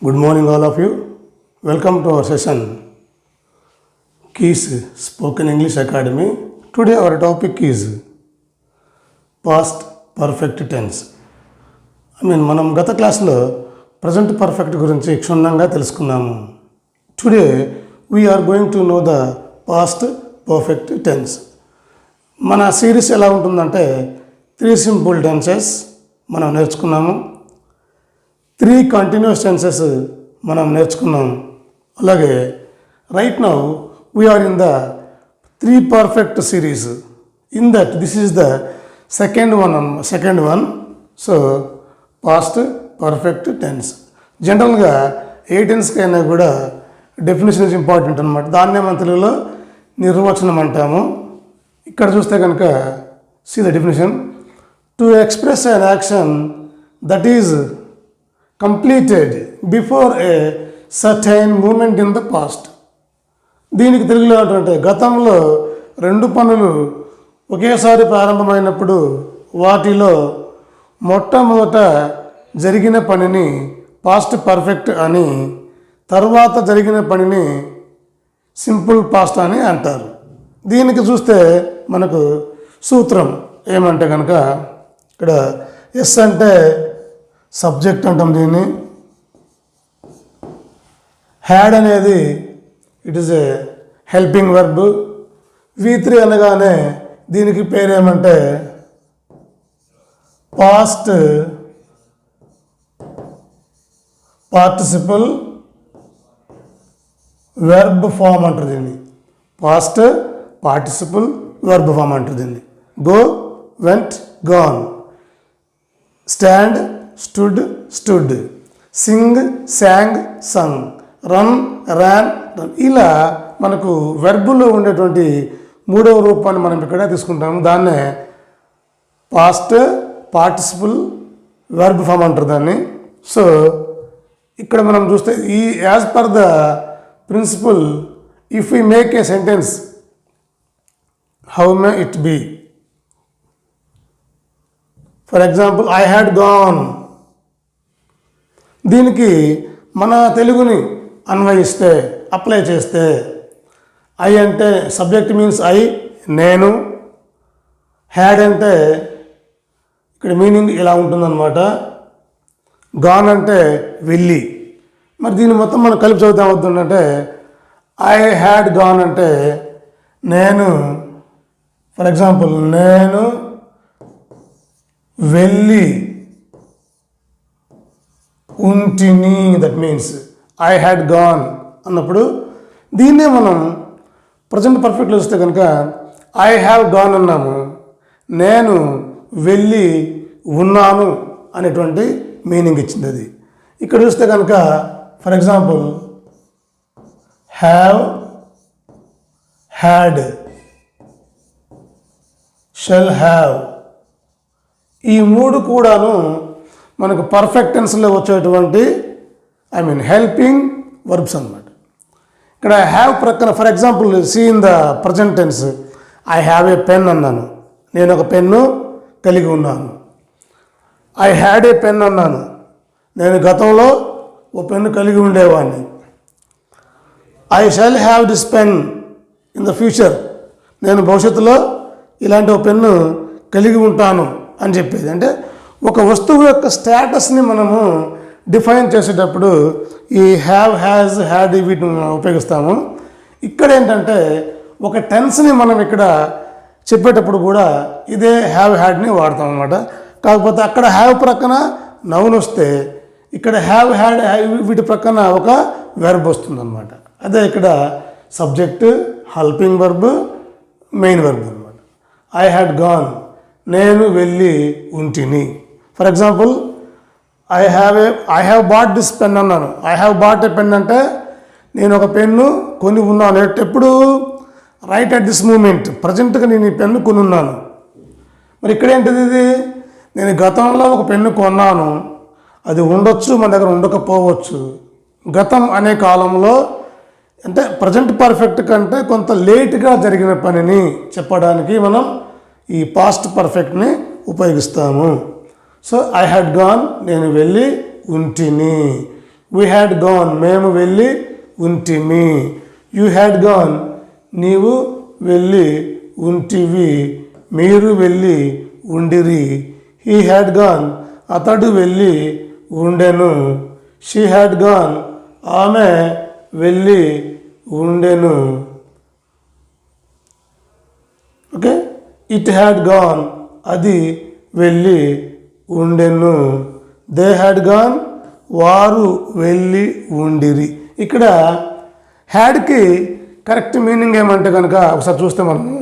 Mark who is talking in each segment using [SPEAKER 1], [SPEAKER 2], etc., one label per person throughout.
[SPEAKER 1] Good morning, all of you. Welcome to our session, Keys Spoken English Academy. Today our topic is past perfect tense. మనం గత క్లాస్లో present perfect గురించి క్షుణ్ణంగా తెలుసుకున్నాము. Today we are going to know the past perfect tense. మన series ఎలా ఉంటుందంటే 3 simple tenses మనం నేర్చుకున్నాము, 3 కంటిన్యూస్ టెన్సెస్ మనం నేర్చుకున్నాం. అలాగే right now we are in the 3 perfect series. In that this is the second one. So past perfect tense. జనరల్గా ఏ టెన్స్కి అయినా కూడా డెఫినేషన్ ఇస్ ఇంపార్టెంట్ అనమాట. దాన్నే మన తెలుగులో నిర్వచనం అంటాము. ఇక్కడ చూస్తే కనుక see the definition: to express an action that is completed before a certain moment in the past. దీనికి తెలుగులో ఏంటంటే గతంలో 2 పనులు ఒకేసారి ప్రారంభమైనప్పుడు వాటిలో మొట్టమొదట జరిగిన పనిని పాస్ట్ పర్ఫెక్ట్ అని, తర్వాత జరిగిన పనిని సింపుల్ పాస్ట్ అని అంటారు. దీనికి చూస్తే మనకు సూత్రం ఏమంటే కనుక ఇక్కడ ఎస్ అంటే సబ్జెక్ట్ అంటాం దీన్ని, హ్యాడ్ అనేది it is a helping verb, V3 అనగానే దీనికి పేరేమంటే పాస్ట్ పార్టిసిపల్ వెర్బ్ ఫామ్ అంటారు దీన్ని. పాస్ట్ పార్టిసిపల్ వెర్బ్ ఫామ్ అంటారు దీన్ని. Go, went, gone. Stand, stood, stood. Sing, sang, sung. Run, ran, run. ఇలా మనకు వెర్బులో ఉండేటువంటి 3వ రూపాన్ని మనం ఇక్కడ తీసుకుంటాము. దాన్నే పాస్ట్ పార్టిసిపల్ వెర్బ్ ఫామ్ అంటారు దాన్ని. సో ఇక్కడ మనం చూస్తే ఈ as per the principle, if we make a sentence, how may it be? For example, I had gone. దీనికి మన తెలుగుని అన్వయిస్తే, అప్లై చేస్తే, ఐ అంటే సబ్జెక్ట్ మీన్స్ ఐ, నేను. హ్యాడ్ అంటే ఇక్కడ మీనింగ్ ఇలా ఉంటుందన్నమాట. గాన్ అంటే వెళ్ళి. మరి దీన్ని మొత్తం మనం కలిపి చదువుతా అవుతుందంటే ఐ హ్యాడ్ గాన్ అంటే నేను, ఫర్ ఎగ్జాంపుల్, నేను వెళ్ళి ఉంటిని. That means I had gone అన్నప్పుడు దీన్నే మనం ప్రజెంట్ పర్ఫెక్ట్లో చూస్తే కనుక ఐ హ్యావ్ గాన్ అన్నాము, నేను వెళ్ళి ఉన్నాను అనేటువంటి మీనింగ్ ఇచ్చింది అది. ఇక్కడ చూస్తే కనుక for example have, had, shall have, ఈ 3 కూడాను మనకు పర్ఫెక్ట్ టెన్స్లో వచ్చేటువంటి హెల్పింగ్ వర్బ్స్ అన్నమాట. ఇక్కడ హ్యావ్ ప్రక్కన for example see in the present tense, I have a pen అన్నాను, నేను ఒక పెన్ను కలిగి ఉన్నాను. ఐ హ్యాడ్ ఏ పెన్ అన్నాను, నేను గతంలో ఓ పెన్ను కలిగి ఉండేవాడిని. I shall have this pen in the future, నేను భవిష్యత్తులో ఇలాంటి ఒక పెన్ను కలిగి ఉంటాను అని చెప్పేది. అంటే ఒక వస్తువు యొక్క స్టేటస్ని మనము డిఫైన్ చేసేటప్పుడు ఈ హ్యావ్, హ్యాజ్, హ్యాడ్ వీటిని ఉపయోగిస్తాము. ఇక్కడ ఏంటంటే ఒక టెన్స్ని మనం ఇక్కడ చెప్పేటప్పుడు కూడా ఇదే హ్యావ్, హ్యాడ్ని వాడతాం అన్నమాట. కాకపోతే అక్కడ హ్యావ్ ప్రక్కన నౌన్ వస్తే ఇక్కడ హ్యావ్, హ్యాడ్ వీటి ప్రక్కన ఒక వెర్బ్ వస్తుందన్నమాట. అదే ఇక్కడ subject, helping verb, main verb అనమాట. ఐ హ్యాడ్ గాన్, నేను వెళ్ళి ఉంటిని. For example, I have bought this pen అన్నాను. I have bought a pen అంటే నేను ఒక పెన్ను కొని ఉన్నాను. ఎప్పుడు? రైట్ అట్ దిస్ మూమెంట్, ప్రజెంట్గా నేను ఈ పెన్ను కొని ఉన్నాను. మరి ఇక్కడ ఏంటిది? ఇది నేను గతంలో ఒక పెన్ను కొన్నాను, అది ఉండొచ్చు, మన దగ్గర ఉండకపోవచ్చు. గతం అనే కాలంలో అంటే ప్రజెంట్ పర్ఫెక్ట్ కంటే కొంత లేట్గా జరిగిన పనిని చెప్పడానికి మనం ఈ పాస్ట్ పర్ఫెక్ట్ని ఉపయోగిస్తాము. సో ఐ హ్యాడ్ గాన్, నేను వెళ్ళి ఉంటిని. వీ హ్యాడ్ గాన్ మేము వెళ్ళి ఉంటిమి. యూ హ్యాడ్ గాన్ నీవు వెళ్ళి ఉంటివి, మీరు వెళ్ళి ఉండిరి. హీ హ్యాడ్ గాన్ అతడు వెళ్ళి ఉండెను. షీ హ్యాడ్ గాన్ ఆమె వెళ్ళి ఉండెను. ఓకే, ఇట్ హ్యాడ్ గాన్ అది వెళ్ళి ఉండెను. దే హ్యాడ్ గాన్ వారు వెళ్ళి ఉండిరి. ఇక్కడ హ్యాడ్కి కరెక్ట్ మీనింగ్ ఏమంటే కనుక ఒకసారి చూస్తే మనము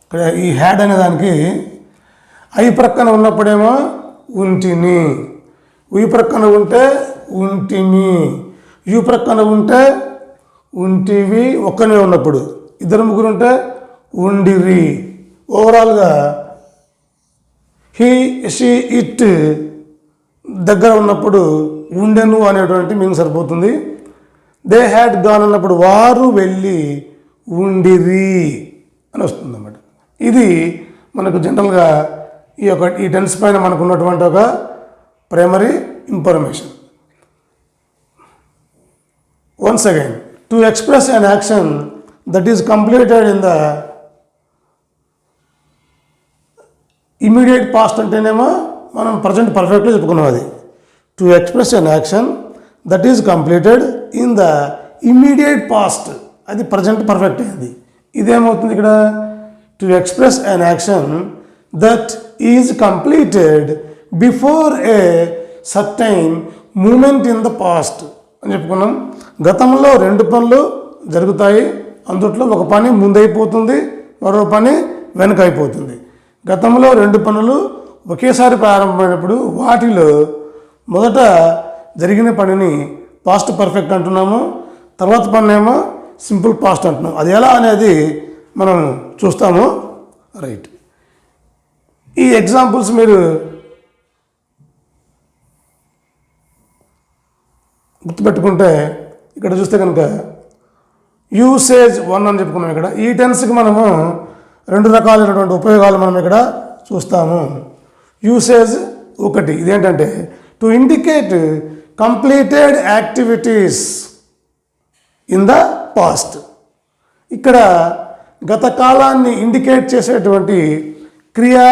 [SPEAKER 1] ఇక్కడ ఈ హ్యాడ్ అనే దానికి ఐ ప్రక్కన ఉన్నప్పుడేమో ఉంటిని, ఉయ్ ప్రక్కన ఉంటే ఉంటిమి, యు ప్రక్కన ఉంటే ఉంటివి, ఒక్కనే ఉన్నప్పుడు, ఇద్దరు ముగ్గురు ఉంటే ఉండిరి. ఓవరాల్గా హీ షీ ఇట్ దగ్గర ఉన్నప్పుడు ఉండెను అనేటువంటి మీనింగ్ సరిపోతుంది. దే హ్యాడ్ గాన్ అన్నప్పుడు వారు వెళ్ళి ఉండిరి అని వస్తుంది అన్నమాట. ఇది మనకు జనరల్గా ఈ టెన్స్ పైన మనకు ఉన్నటువంటి ఒక primary information. Once again, to express an action that is completed in the immediate past అంటేనేమో మనం ప్రజెంట్ పర్ఫెక్ట్గా చెప్పుకున్నాం. అది to express an action that is completed in the immediate past, అది ప్రజెంట్ పర్ఫెక్ట్ అయింది. ఇదేమవుతుంది ఇక్కడ, to express an action that is completed before a certain moment in the past అని చెప్పుకున్నాం. గతంలో రెండు పనులు జరుగుతాయి, అందుట్లో ఒక పని ముందైపోతుంది, మరో పని వెనక అయిపోతుంది. గతంలో రెండు పనులు ఒకేసారి ప్రారంభమైనప్పుడు వాటిలో మొదట జరిగిన పనిని పాస్ట్ పర్ఫెక్ట్ అంటున్నాము, తర్వాత పనినేమో సింపుల్ పాస్ట్ అంటున్నాము. అది ఎలా అనేది మనం చూస్తాము. రైట్, ఈ ఎగ్జాంపుల్స్ మీరు గుర్తుపెట్టుకుంటే ఇక్కడ చూస్తే కనుక యూసేజ్ 1 అని చెప్పుకున్నాం. ఇక్కడ ఈ టెన్స్కి మనము రెండు రకాలైనటువంటి ఉపయోగాలు మనం ఇక్కడ చూస్తాము. యూసేజ్ 1 ఇదేంటంటే to indicate completed activities in the past. ఇక్కడ గత కాలాన్ని ఇండికేట్ చేసేటువంటి క్రియా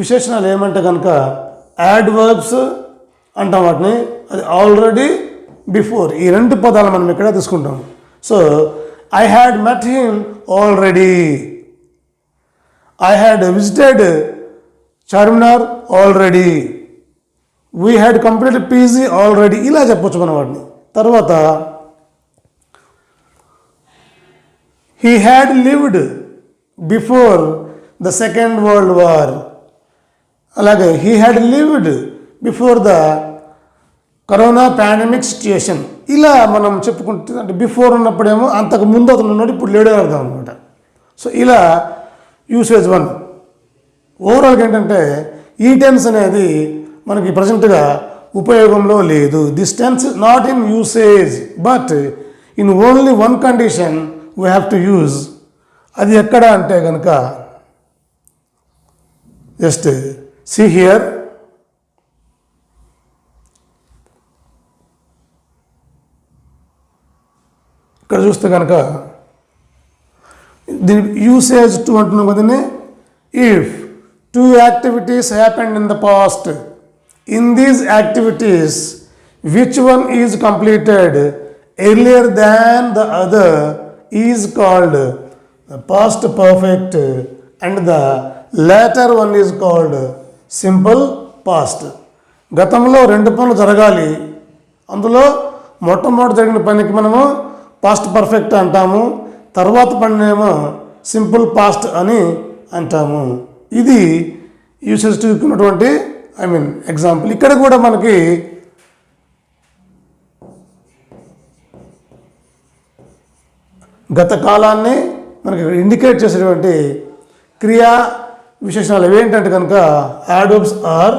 [SPEAKER 1] విశేషణాలు ఏమంటే కనుక యాడ్వర్బ్స్ అంటాం వాటిని. అది ఆల్రెడీ, బిఫోర్, ఈ రెండు పదాలు మనం ఇక్కడ తీసుకుంటాం. So I had met him already, I had visited Charminar already, we had completed PG already, ఇలా చెప్పొచ్చు మనం వాటిని. తర్వాత he had lived before the second world war, అలాగే he had lived before the corona pandemic situation. ఇలా మనం చెప్పుకుంటే, అంటే బిఫోర్ ఉన్నప్పుడేమో అంతకు ముందు అతను ఉన్నాడు, ఇప్పుడు లేడే అర్థం అనమాట. సో ఇలా యూసేజ్ 1. ఓవరాల్గా ఏంటంటే ఈ టెన్స్ అనేది మనకి ప్రజెంట్గా ఉపయోగంలో లేదు. This tense not in usage but in only one condition we have to use. అది ఎక్కడ అంటే కనుక జస్ట్ సీ హియర్, ఇక్కడ చూస్తే కనుక దీని యూసేజ్ 2 అంటున్నాం కదండి. If 2 activities happened in the past, in these activities which one is completed earlier than the other is called the past perfect and the later one is called simple past. గతంలో రెండు పనులు జరగాలి, అందులో మొట్టమొదటి జరిగిన పనికి మనము పాస్ట్ పర్ఫెక్ట్ అంటాము, తర్వాత పనినేమో సింపుల్ పాస్ట్ అని అంటాము. ఇది యూసేజ్ 2 ఉన్నటువంటి ఎగ్జాంపుల్. ఇక్కడ కూడా మనకి గత కాలాన్ని మనకి ఇండికేట్ చేసేటువంటి క్రియా విశేషణాలు ఏంటంటే కనుక యాడ్వర్బ్స్ ఆర్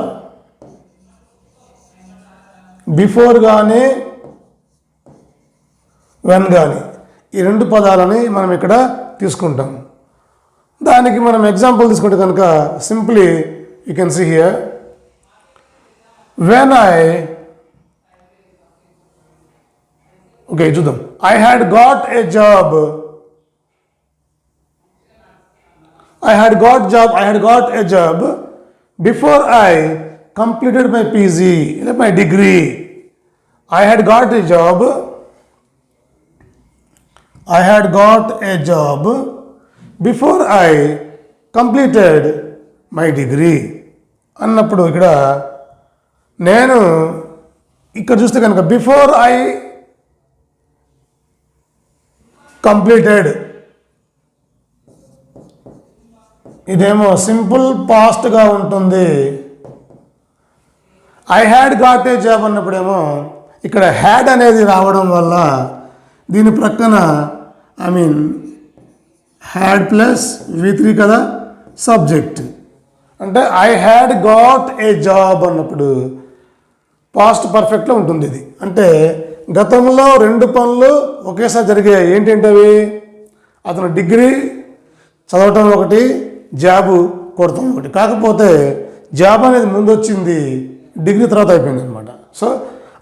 [SPEAKER 1] బిఫోర్ కానీ వెన్ కానీ, ఈ రెండు పదాలని మనం ఇక్కడ తీసుకుంటాం. దానికి మనం ఎగ్జాంపుల్ తీసుకుంటే కనుక simply you can see here, when okay చూద్దాం. I had got a job, I had got a job before I completed my PG, my degree. I had got a job before I completed my degree. అన్నప్పుడు ఇక్కడ చూస్తే కనుక before I completed, ఇదేమో simple పాస్ట్గా ఉంటుంది. I had got a job అన్నప్పుడేమో ఇక్కడ had అనేది రావడం వల్ల దీని ప్రక్కన హ్యాడ్ ప్లస్ V3 కదా సబ్జెక్ట్. అంటే I had got a job అన్నప్పుడు పాస్ట్ పర్ఫెక్ట్లో ఉంటుంది ఇది. అంటే గతంలో 2 పనులు ఒకేసారి జరిగాయి. ఏంటంటే అవి అతను డిగ్రీ చదవటం ఒకటి, జాబు కొడతాం ఒకటి. కాకపోతే జాబ్ అనేది ముందు వచ్చింది, డిగ్రీ తర్వాత అయిపోయింది అనమాట. So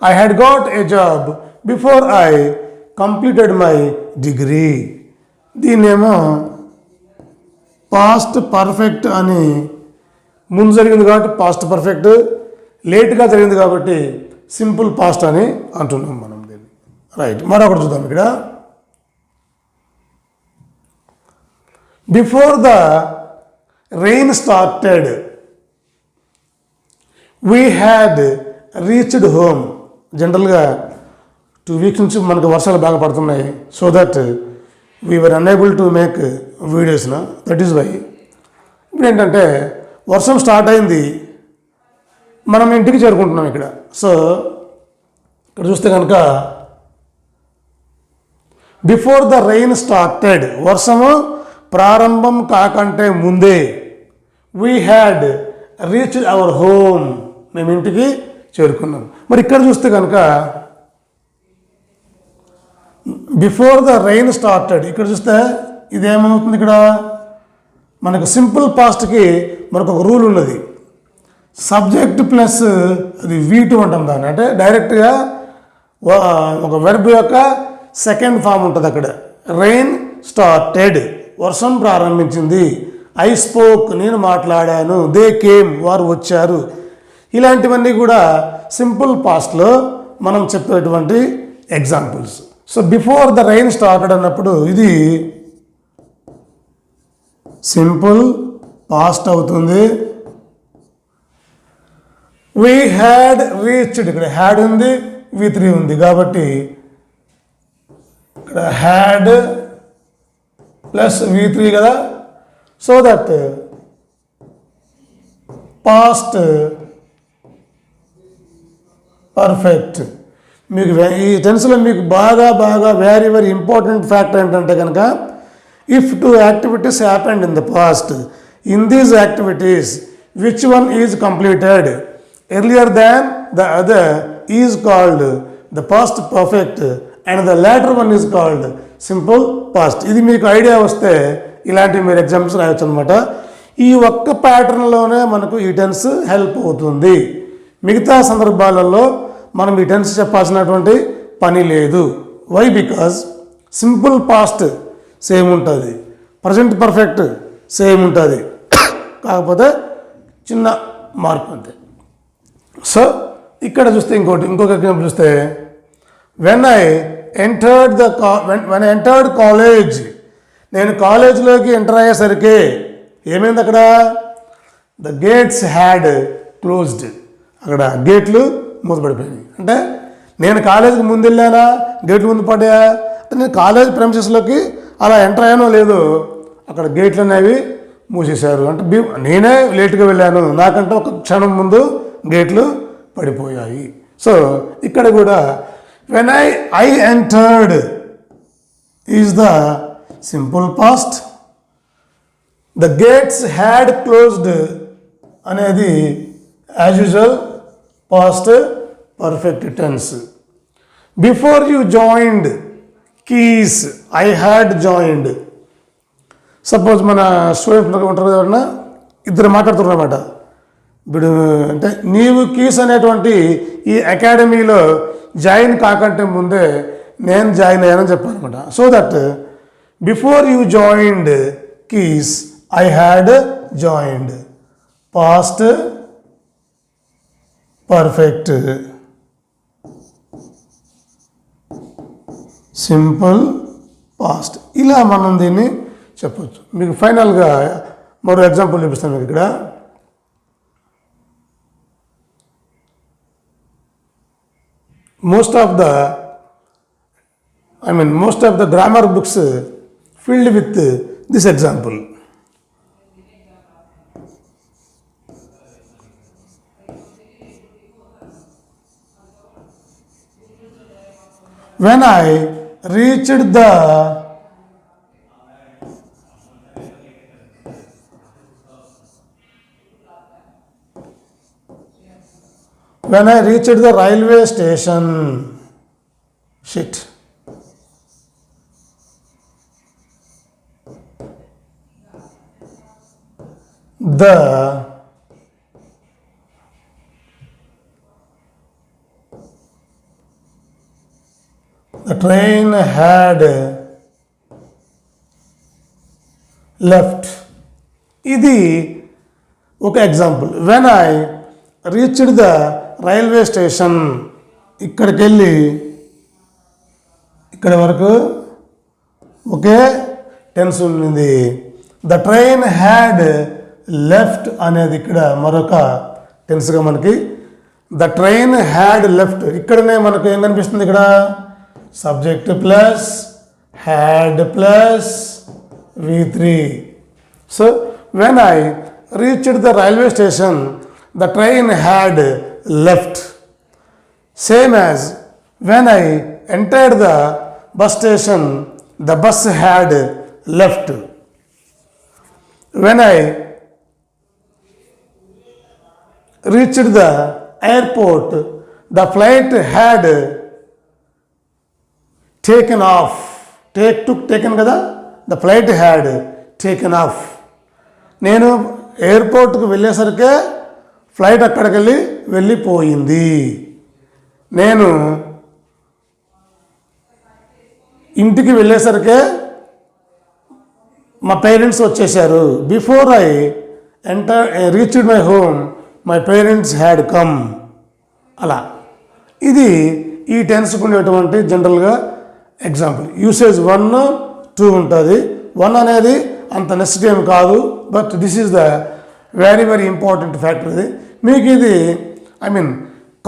[SPEAKER 1] I had got a job before I completed my degree. దీన్నేమో పాస్ట్ పర్ఫెక్ట్ అని, ముందు జరిగింది కాబట్టి పాస్ట్ పర్ఫెక్ట్, లేట్గా జరిగింది కాబట్టి సింపుల్ పాస్ట్ అని అంటున్నాం మనం దీన్ని. రైట్, మరొకటి చూద్దాం. ఇక్కడ before the rain started, we had reached home. జనరల్గా 2 weeks నుంచి మనకు వర్షాలు బాగా పడుతున్నాయి. So that we were unable to make videos. That is why. ఇప్పుడు ఏంటంటే వర్షం స్టార్ట్ అయింది, మనం ఇంటికి చేరుకుంటున్నాం ఇక్కడ. సో ఇక్కడ చూస్తే కనుక బిఫోర్ ద రెయిన్ స్టార్టెడ్, వర్షము ప్రారంభం కాకంటే ముందే, we had reached our home, మేము ఇంటికి చేరుకున్నాం. మరి ఇక్కడ చూస్తే కనుక బిఫోర్ ద రెయిన్ స్టార్టెడ్, ఇక్కడ చూస్తే ఇదేమవుతుంది, ఇక్కడ మనకు సింపుల్ పాస్ట్కి మనకు ఒక రూల్ ఉన్నది. సబ్జెక్ట్ ప్లస్ అది V2 అంటాం దాన్ని. అంటే డైరెక్ట్గా ఒక వెర్బ్ యొక్క సెకండ్ ఫామ్ ఉంటుంది అక్కడ. రెయిన్ స్టార్టెడ్, వర్షం ప్రారంభించింది. ఐ స్పోక్, నేను మాట్లాడాను. దే కేమ్, వారు వచ్చారు. ఇలాంటివన్నీ కూడా సింపుల్ పాస్ట్లో మనం చెప్పేటువంటి examples. So before the rain started అన్నప్పుడు ఇది సింపుల్ పాస్ట్ అవుతుంది. వీ హ్యాడ్ రీచ్డ్, ఇక్కడ హ్యాడ్ ఉంది, V3 ఉంది కాబట్టి ఇక్కడ హ్యాడ్ ప్లస్ V3 కదా. So that past perfect. మీకు ఈ టెన్స్లో మీకు బాగా వెరీ వెరీ ఇంపార్టెంట్ ఫ్యాక్టర్ ఏంటంటే కనుక, if 2 activities happened in the past, in these activities which one is completed earlier than the other is called the past perfect and the later one is called simple past. ఇది మీకు idea వస్తే ఇలాంటివి మీరు exams రాయొచ్చు అనమాట. ఈ ఒక్క ప్యాటర్న్లోనే మనకు ఈ టెన్స్ హెల్ప్ అవుతుంది. మిగతా సందర్భాలలో మనం ఈ టెన్స్ చెప్పాల్సినటువంటి పని లేదు. Why? Because simple past same ఉంటుంది, ప్రజెంట్ పర్ఫెక్ట్ సేమ్ ఉంటుంది, కాకపోతే చిన్న మార్పు అంతే. సో ఇక్కడ చూస్తే ఇంకొక ఎగ్జాంపుల్ చూస్తే, వెన్ ఐ ఎంటర్డ్ కాలేజ్, నేను కాలేజ్లోకి ఎంటర్ అయ్యేసరికి ఏమైంది, అక్కడ ద గేట్స్ హ్యాడ్ క్లోజ్డ్, అక్కడ గేట్లు మూతపడిపోయినాయి. అంటే నేను కాలేజీకి ముందు వెళ్ళానా, గేట్లు ముందు పడ్డాయా, నేను కాలేజ్ ప్రెమిసెస్లోకి అలా ఎంటర్ అయ్యానో లేదో అక్కడ గేట్లు అనేవి మూసేశారు. అంటే నేనే లేట్గా వెళ్ళాను, నాకంటే ఒక క్షణం ముందు గేట్లు పడిపోయాయి. సో ఇక్కడ కూడా when I entered is the simple past, the gates had closed అనేది as usual past perfect tense. Before you joined keys, I had joined. Suppose మన స్టూడెంట్ ఉంటారు ఎవరన్నా, ఇద్దరు మాట్లాడుతున్నారు అన్నమాట. ఇప్పుడు అంటే నీవు కీస్ అనేటువంటి ఈ అకాడమీలో జాయిన్ కాకంటే ముందే నేను జాయిన్ అయ్యానని చెప్పాను అనమాట. So that before you joined keys I had joined. Past perfect, simple past, ఇలా మనం దీన్ని చెప్పచ్చు. మీకు ఫైనల్గా మరో ఎగ్జాంపుల్ చూపిస్తాను మీకు ఇక్కడ. most of the grammar books filled with this example. When I reached the railway station, shit. The train had left. ఇది ఒక example. When I reached the railway station, ఇక్కడికి వెళ్ళి ఇక్కడి వరకు ఒకే టెన్స్ ఉంది. ద ట్రైన్ హ్యాడ్ లెఫ్ట్ అనేది ఇక్కడ మరొక టెన్స్గా మనకి ద ట్రైన్ హ్యాడ్ లెఫ్ట్. ఇక్కడనే మనకు ఏం కనిపిస్తుంది, ఇక్కడ subject plus had plus V3. So when I reached the railway station the train had left. Same as when I entered the bus station, the bus had left. When I reached the airport, the flight had taken off. Taken kada? The flight had taken off. నేను ఎయిర్పోర్ట్కి వెళ్ళేసరికి flight అక్కడికి వెళ్ళిపోయింది. నేను ఇంటికి వెళ్ళేసరికే మా parents వచ్చేసారు. Before I reached my home my parents had come. అలా ఇది ఈ టెన్స్కి ఉండేటువంటి జనరల్గా ఎగ్జాంపుల్. యూసేజ్ 1, 2 ఉంటుంది. 1 అనేది అంత నెసెసిటీ ఏం కాదు, but this is the very very important factor. ఇది మీకు ఇది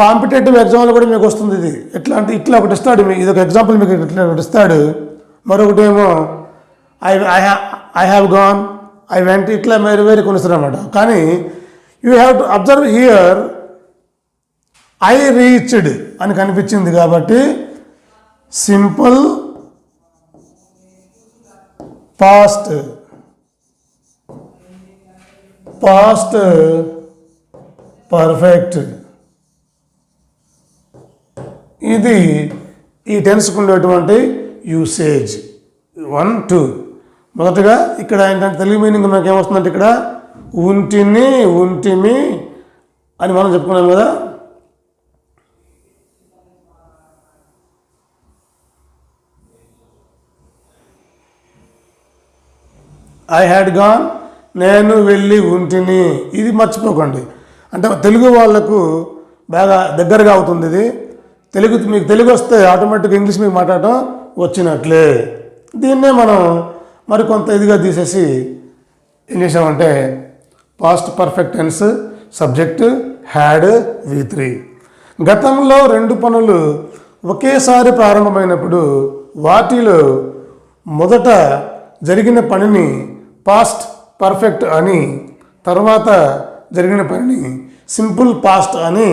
[SPEAKER 1] కాంపిటేటివ్ ఎగ్జామ్లో కూడా మీకు వస్తుంది. ఇది ఎట్లా అంటే ఇట్లా ఒకటి ఇస్తాడు, ఇది ఒక ఎగ్జాంపుల్ మీకు ఇట్లా ఒకటి ఇస్తాడు. మరొకటి ఏమో I have gone, I went, ఇట్లా వేరే వేరే కొన్ని ఇస్తారు అన్నమాట. కానీ you have to observe here I reached అని కనిపించింది కాబట్టి సింపుల్ పాస్ట్ పర్ఫెక్ట్, ఇది ఈ టెన్స్కి ఉండేటువంటి యూసేజ్ 1, 2. మొదటగా ఇక్కడ ఏంటంటే తెలుగు మీనింగ్ మనకి ఏమొస్తుందంటే ఇక్కడ ఉంటిమి అని మనం చెప్పుకున్నాం కదా. ఐ హ్యాడ్ గాన్, నేను వెళ్ళి ఉంటిని. ఇది మర్చిపోకండి. అంటే తెలుగు వాళ్ళకు బాగా దగ్గరగా అవుతుంది ఇది. మీకు తెలుగు వస్తే ఆటోమేటిక్గా ఇంగ్లీష్ మీకు మాట్లాడటం వచ్చినట్లే. దీన్నే మనం మరికొంత ఇదిగా తీసేసి ఏం చేసామంటే past perfect tense, subject had V3. గతంలో 2 పనులు ఒకేసారి ప్రారంభమైనప్పుడు వాటిలో మొదట జరిగిన పనిని పాస్ట్ పర్ఫెక్ట్ అని, తర్వాత జరిగిన పనిని సింపుల్ పాస్ట్ అని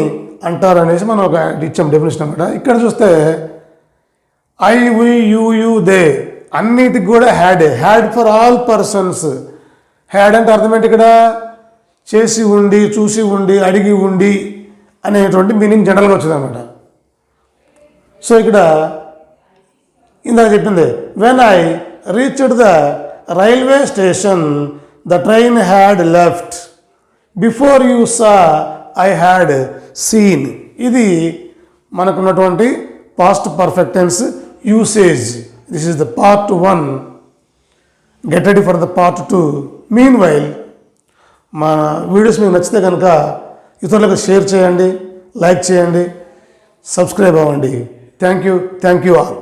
[SPEAKER 1] అంటారు అనేసి మనం ఒక ఇచ్చాం డెఫినేషన్ అనమాట. ఇక్కడ చూస్తే ఐ, వి, యూ, దే అన్నిటికి కూడా had for all persons. Had అంటే అర్థమేంటి, ఇక్కడ చేసి ఉండి, చూసి ఉండి, అడిగి ఉండి అనేటువంటి మీనింగ్ జనరల్గా వచ్చింది అనమాట. సో ఇక్కడ ఇందాక చెప్పింది when I reached the railway station the train had left. Before you saw I had seen. ఇది మనకున్నటువంటి past perfect tense usage. This is the part 1. Get ready for the part 2. Meanwhile మా videos మీకు నచ్చితే కనుక ఇతరులకు share చేయండి, like చేయండి, subscribe అవ్వండి. Thank you all.